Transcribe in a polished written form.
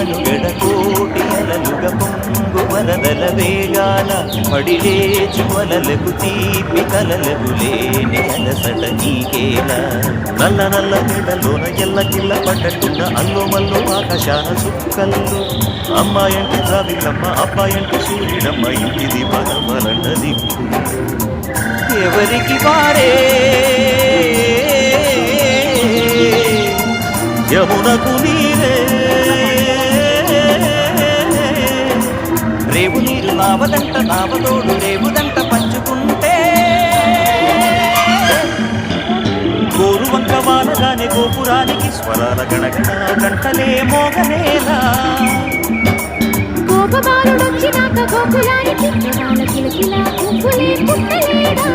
మనుగడ కోటి అలలుగ పొంగు వరదల వేగాల పడిలేచు వలలకు తీపి కలలకు లేని అలసట నీకేలా నల్ల నల్ల మెడలోన ఎల్ల కిల్ల పడ్డట్టున్న అల్లో మల్లో ఆకాశాన సుక్కల్లో అమ్మాయంటే జాబిలమ్మ అబ్బాయంటే సూర్యుడమ్మ ఇంటిది బలమలంట దిక్కు ఎవరికి వారే యమునకు నీరే రేవు నీరు నావదంట నావతోడు రేవుదంట పంచుకుంటే గోరు వంక వానగానే గోపురానికి స్వరాల గణగణ గంటలే మోగనేలా గోపబాలుడొచ్చినాక గోకులానికి కిలకిలా పువ్వులే పుట్టలేదా